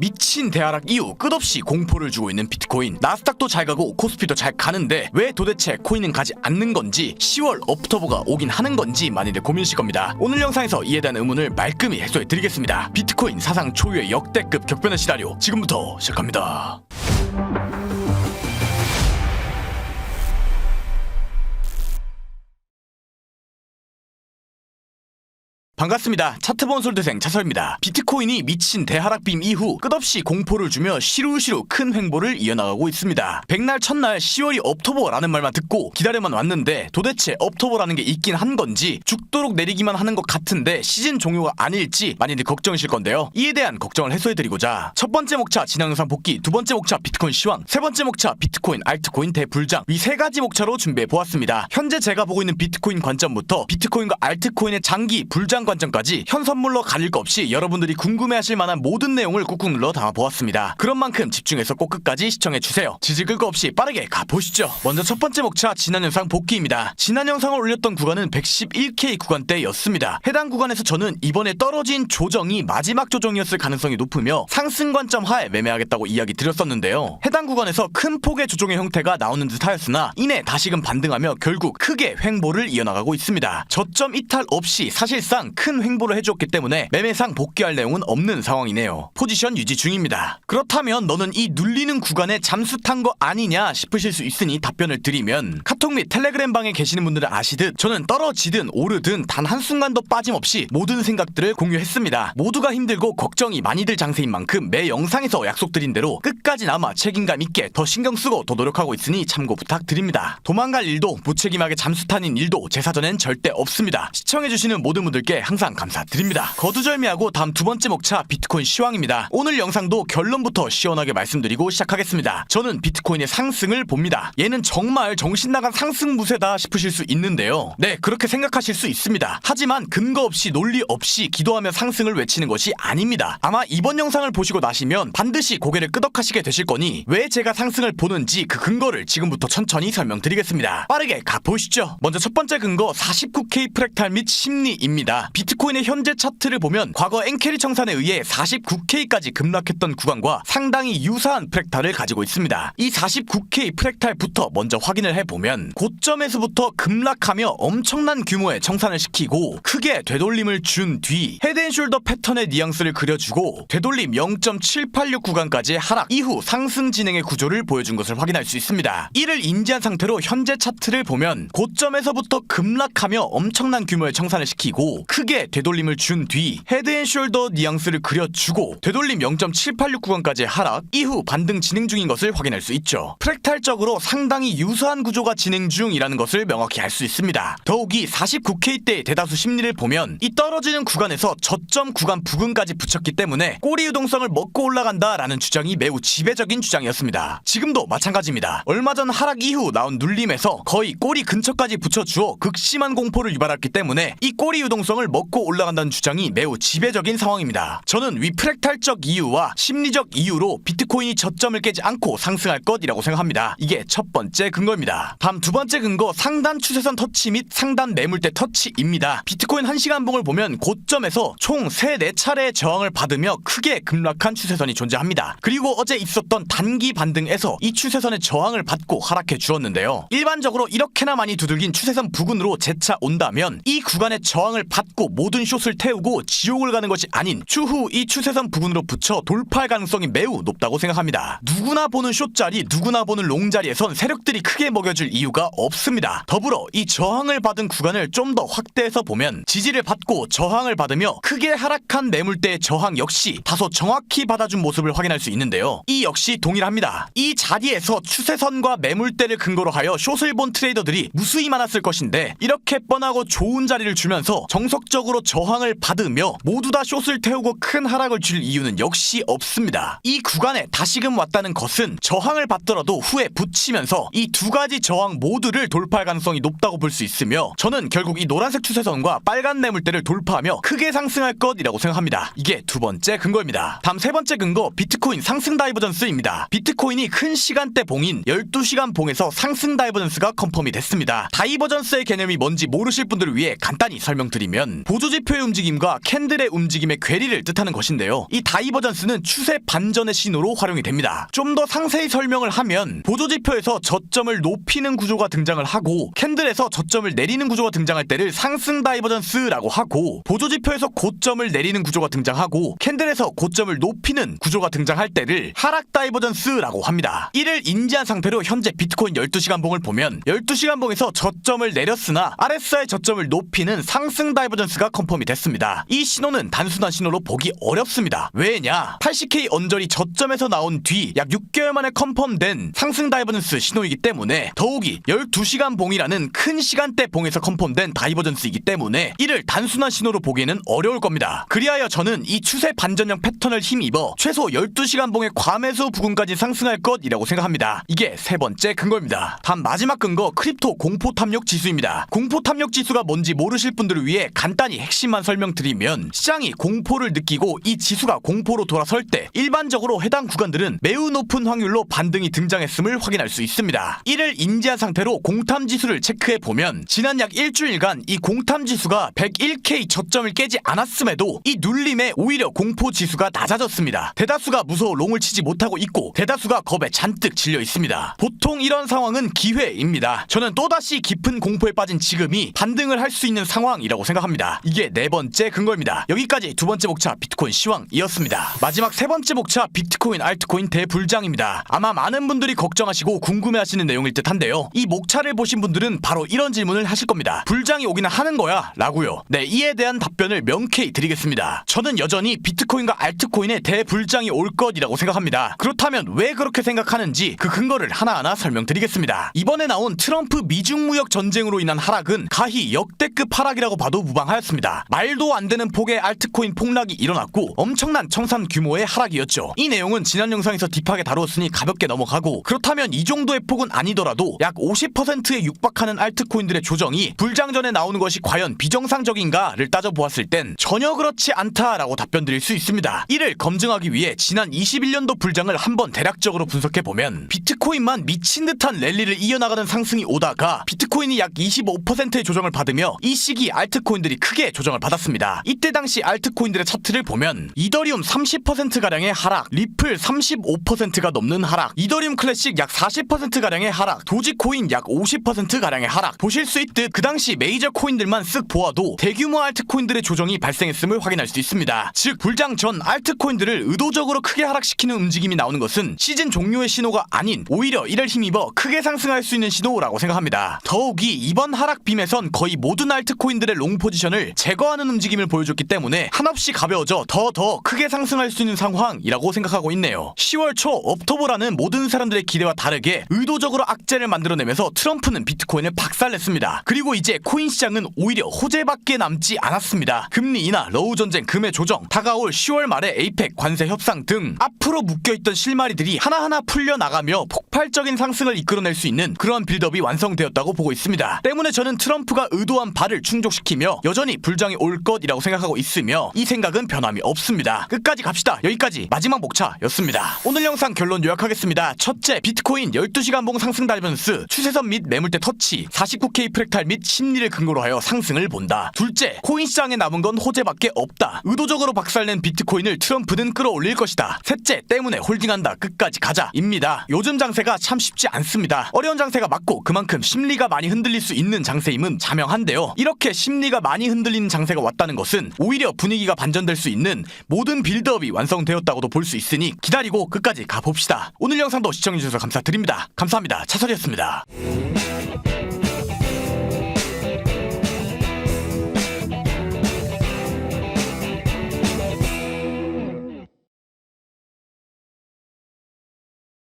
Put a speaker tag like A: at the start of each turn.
A: 미친 대하락 이후 끝없이 공포를 주고 있는 비트코인. 나스닥도 잘 가고 코스피도 잘 가는데 왜 도대체 코인은 가지 않는 건지, 10월 업터보가 오긴 하는 건지 많이들 고민이실 겁니다. 오늘 영상에서 이에 대한 의문을 말끔히 해소해 드리겠습니다. 비트코인 사상 초유의 역대급 격변의 시나리오 지금부터 시작합니다. 반갑습니다. 차트본 솔드생 차설입니다. 비트코인이 미친 대하락빔 이후 끝없이 공포를 주며 시루시루 큰 횡보를 이어나가고 있습니다. 백날 첫날 10월이 업터보라는 말만 듣고 기다려만 왔는데 도대체 업터보라는 게 있긴 한 건지, 죽도록 내리기만 하는 것 같은데 시즌 종료가 아닐지 많이들 걱정이실 건데요. 이에 대한 걱정을 해소해드리고자 첫 번째 목차 지난 영상 복귀, 두 번째 목차 비트코인 시황, 세 번째 목차 비트코인 알트코인 대불장, 이 세 가지 목차로 준비해보았습니다. 현재 제가 보고 있는 비트코인 관점부터 비트코인과 알트코인의 장기 불장 관점까지 현 선물로 가릴 거 없이 여러분들이 궁금해하실 만한 모든 내용을 꾹꾹 눌러 담아보았습니다. 그런 만큼 집중해서 꼭 끝까지 시청해주세요. 지질 끌 거 없이 빠르게 가보시죠. 먼저 첫 번째 목차 지난 영상 복귀입니다. 지난 영상을 올렸던 구간은 111K 구간대였습니다. 해당 구간에서 저는 이번에 떨어진 조정이 마지막 조정이었을 가능성이 높으며 상승 관점 하에 매매하겠다고 이야기 드렸었는데요. 해당 구간에서 큰 폭의 조정의 형태가 나오는 듯 하였으나 이내 다시금 반등하며 결국 크게 횡보를 이어나가고 있습니다. 저점 이탈 없이 사실상 큰 횡보를 해주었기 때문에 매매상 복귀할 내용은 없는 상황이네요. 포지션 유지 중입니다. 그렇다면 너는 이 눌리는 구간에 잠수 탄 거 아니냐 싶으실 수 있으니 답변을 드리면, 카톡 및 텔레그램 방에 계시는 분들은 아시듯 저는 떨어지든 오르든 단 한순간도 빠짐없이 모든 생각들을 공유했습니다. 모두가 힘들고 걱정이 많이들 장세인 만큼 매 영상에서 약속드린 대로 끝까지 남아 책임감 있게 더 신경 쓰고 더 노력하고 있으니 참고 부탁드립니다. 도망갈 일도 무책임하게 잠수 타는 일도 제 사전엔 절대 없습니다. 시청해주시는 모든 분들께 항상 감사드립니다. 거두절미하고 다음 두 번째 목차 비트코인 시황입니다. 오늘 영상도 결론부터 시원하게 말씀드리고 시작하겠습니다. 저는 비트코인의 상승을 봅니다. 얘는 정말 정신나간 상승무세다 싶으실 수 있는데요. 네, 그렇게 생각하실 수 있습니다. 하지만 근거 없이 논리 없이 기도하며 상승을 외치는 것이 아닙니다. 아마 이번 영상을 보시고 나시면 반드시 고개를 끄덕하시게 되실 거니 왜 제가 상승을 보는지 그 근거를 지금부터 천천히 설명드리겠습니다. 빠르게 가보시죠. 먼저 첫 번째 근거 49K 프랙탈 및 심리입니다. 비트코인의 현재 차트를 보면 과거 엔캐리 청산에 의해 49K까지 급락했던 구간과 상당히 유사한 프랙탈을 가지고 있습니다. 이 49K 프랙탈부터 먼저 확인을 해보면 고점에서부터 급락하며 엄청난 규모의 청산을 시키고 크게 되돌림을 준 뒤 헤드앤숄더 패턴의 뉘앙스를 그려주고 되돌림 0.786 구간까지의 하락 이후 상승 진행의 구조를 보여준 것을 확인할 수 있습니다. 이를 인지한 상태로 현재 차트를 보면 고점에서부터 급락하며 엄청난 규모의 청산을 시키고 크게 되돌림을 준 뒤 헤드앤숄더 뉘앙스를 그려주고 되돌림 0.786 구간까지의 하락 이후 반등 진행 중인 것을 확인할 수 있죠. 프랙탈적으로 상당히 유사한 구조가 진행 중이라는 것을 명확히 알 수 있습니다. 더욱이 49K대의 대다수 심리를 보면 이 떨어지는 구간에서 저점 구간 부근까지 붙였기 때문에 꼬리 유동성을 먹고 올라간다라는 주장이 매우 지배적인 주장이었습니다. 지금도 마찬가지입니다. 얼마 전 하락 이후 나온 눌림에서 거의 꼬리 근처까지 붙여주어 극심한 공포를 유발했기 때문에 이 꼬리 유동성을 먹고 올라간다는 주장이 매우 지배적인 상황입니다. 저는 위 프랙탈적 이유와 심리적 이유로 비트코인이 저점을 깨지 않고 상승할 것이라고 생각합니다. 이게 첫 번째 근거입니다. 다음 두 번째 근거 상단 추세선 터치 및 상단 매물대 터치입니다. 비트코인 1시간 봉을 보면 고점에서 총 3-4차례의 저항을 받으며 크게 급락한 추세선이 존재합니다. 그리고 어제 있었던 단기 반등에서 이 추세선의 저항을 받고 하락해 주었는데요. 일반적으로 이렇게나 많이 두들긴 추세선 부근으로 재차 온다면 이 구간의 저항을 받고 모든 숏을 태우고 지옥을 가는 것이 아닌 추후 이 추세선 부근으로 붙여 돌파할 가능성이 매우 높다고 생각합니다. 누구나 보는 숏자리, 누구나 보는 롱자리에선 세력들이 크게 먹여줄 이유가 없습니다. 더불어 이 저항을 받은 구간을 좀 더 확대해서 보면 지지를 받고 저항을 받으며 크게 하락한 매물대의 저항 역시 다소 정확히 받아준 모습을 확인할 수 있는데요. 이 역시 동일합니다. 이 자리에서 추세선과 매물대를 근거로 하여 숏을 본 트레이더들이 무수히 많았을 것인데 이렇게 뻔하고 좋은 자리를 주면서 정석적으로 저항을 받으며 모두 다 숏을 태우고 큰 하락을 줄 이유는 역시 없습니다. 이 구간에 다시금 왔다는 것은 저항을 받더라도 후에 붙이면서 이 두 가지 저항 모두를 돌파할 가능성이 높다고 볼 수 있으며, 저는 결국 이 노란색 추세선과 빨간 매물대를 돌파하며 크게 상승할 것이라고 생각합니다. 이게 두 번째 근거입니다. 다음 세 번째 근거, 비트코인 상승 다이버전스입니다. 비트코인이 큰 시간대 봉인 12시간 봉에서 상승 다이버전스가 컨펌이 됐습니다. 다이버전스의 개념이 뭔지 모르실 분들을 위해 간단히 설명드리면, 보조지표의 움직임과 캔들의 움직임의 괴리를 뜻하는 것인데요. 이 다이버전스는 추세 반전의 신호로 활용이 됩니다. 좀 더 상세히 설명을 하면, 보조지표에서 저점을 높이는 구조가 등장을 하고 캔들에서 저점을 내리는 구조가 등장할 때를 상승 다이버전스라고 하고, 보조지표에서 고점을 내리는 구조가 등장하고 캔들에서 고점을 높이는 구조가 등장할 때를 하락 다이버전스라고 합니다. 이를 인지한 상태로 현재 비트코인 12시간 봉을 보면 12시간 봉에서 저점을 내렸으나 RSI 저점을 높이는 상승 다이버전스가 컨펌이 됐습니다. 이 신호는 단순한 신호로 보기 어렵습니다. 왜냐? 80K 언저리 저점에서 나온 뒤 약 6개월 만에 컨펌된 상승 다이버전스 신호이기 때문에, 더욱이 12시간 봉이라는 큰 시간대 봉에서 컨펌된 다이버전스이기 때문에 이를 단순한 신호로 보기에는 어려울 겁니다. 그리하여 저는 이 추세 반전형 패턴을 힘입어 최소 12시간 봉의 과매수 부근까지 상승할 것이라고 생각합니다. 이게 세 번째 근거입니다. 다음 마지막 근거, 크립토 공포 탐욕 지수입니다. 공포 탐욕 지수가 뭔지 모르실 분들을 위해 간단히 핵심만 설명드리면, 시장이 공포를 느끼고 이 지수가 공포로 돌아설 때 일반적으로 해당 구간들은 매우 높은 확률로 반등이 등장했음을 확인할 수 있습니다. 이를 인지한 상태로 공탐 지수를 체크해 보면, 지난 약 일주일간 이 공탐 지수가 101K 저점을 깨지 않았음에도 이 눌림에 오히려 공포 지수가 낮아졌습니다. 대다수가 무서워 롱을 치지 못하고 있고 대다수가 겁에 잔뜩 질려 있습니다. 보통 이런 상황은 기회입니다. 저는 또다시 깊은 공포에 빠진 지금이 반등을 할 수 있는 상황이라고 생각합니다. 이게 네 번째 근거입니다. 여기까지 두 번째 목차 비트코인 시황이었습니다. 마지막 세 번째 목차, 비트코인 알트코인 대불장입니다. 아마 많은 분들이 걱정하시고 궁금해하시는 내용일 듯 한데요. 이 목차를 보신 분들은 바로 이런 질문을 하실 겁니다. 불장이 오기는 하는 거야? 라고요. 네, 이에 대한 답변을 명쾌히 드리겠습니다. 저는 여전히 비트코인과 알트코인의 대불장이 올 것이라고 생각합니다. 그렇다면 왜 그렇게 생각하는지 그 근거를 하나하나 설명드리겠습니다. 이번에 나온 트럼프 미중 무역 전쟁으로 인한 하락은 가히 역대급 하락이라고 봐도 무방하였습니다. 말도 안 되는 폭의 알트코인 폭락이 일어났고 엄청난 청산 규모의 하락이었죠. 이 내용은 지난 영상에서 딥하게 다루었으니 가볍게 넘어가고, 그렇다면 이 정도의 폭은 아니더라도 약 50%에 육박하는 알트코인들의 조정이 불장 전에 나오는 것이 과연 비정상적인가를 따져보았을 땐 전혀 그렇지 않다라고 답변드릴 수 있습니다. 이를 검증하기 위해 지난 21년도 불장을 한번 대략적으로 분석해보면, 비트코인만 미친 듯한 랠리를 이어나가는 상승이 오다가 비트코인이 약 25%의 조정을 받으며 이 시기 알트코인들이 크게 조정을 받았습니다. 이때 당시 알트코인들의 차트를 보면 이더리움 30%가량의 하락, 리플 35%가 넘는 하락, 이더리움 클래식 약 40%가량의 하락, 도지코인 약 50%가량의 하락. 보실 수 있듯 그 당시 메이저 코인들만 쓱 보아도 대규모 알트코인들의 조정이 발생했음을 확인할 수 있습니다. 즉 불장 전 알트코인들을 의도적으로 크게 하락시키는 움직임이 나오는 것은 시즌 종료의 신호가 아닌 오히려 이를 힘입어 크게 상승할 수 있는 신호라고 생각합니다. 더욱이 이번 하락 빔에선 거의 모든 알트코인들의 롱 포지션을 제거하는 움직임을 보여줬기 때문에 한없이 가벼워져 더 크게 상승할 수 있는 상황이라고 생각하고 있네요. 10월 초 업토버라는 모든 사람들의 기대와 다르게 의도적으로 악재를 만들어내면서 트럼프는 비트코인을 박살냈습니다. 그리고 이제 코인 시장은 오히려 호재밖에 남지 않았습니다. 금리 인하, 러우 전쟁, 금의 조정, 다가올 10월 말에 에이펙 관세 협상 등 앞으로 묶여있던 실마리들이 하나하나 풀려나가며 폭발적인 상승을 이끌어낼 수 있는 그런 빌드업이 완성되었다고 보고 있습니다. 때문에 저는 트럼프가 의도한 바를 충족시키며 여전히 불장이 올 것이라고 생각하고 있으며 이 생각은 변함이 없습니다. 끝까지 갑시다. 여기까지 마지막 목차였습니다. 오늘 영상 결론 요약하겠습니다. 첫째, 비트코인 12시간 봉 상승 다이버전스, 추세선 및 매물대 터치, 49K 프랙탈 및 심리를 근거로 하여 상승을 본다. 둘째, 코인 시장에 남은 건 호재밖에 없다. 의도적으로 박살낸 비트코인을 트럼프는 끌어올릴 것이다. 셋째, 때문에 홀딩한다. 끝까지 가자 입니다. 요즘 장세가 참 쉽지 않습니다. 어려운 장세가 맞고 그만큼 심리가 많이 흔들릴 수 있는 장세임은 자명한데요. 이렇게 심리가 많이 흔들리는 장세가 왔다는 것은 오히려 분위기가 반전될 수 있는 모든 빌드업이 완성되었다고도 볼 수 있으니 기다리고 끝까지 가봅시다. 오늘 영상도 시청해주셔서 감사드립니다. 감사합니다. 차설이었습니다.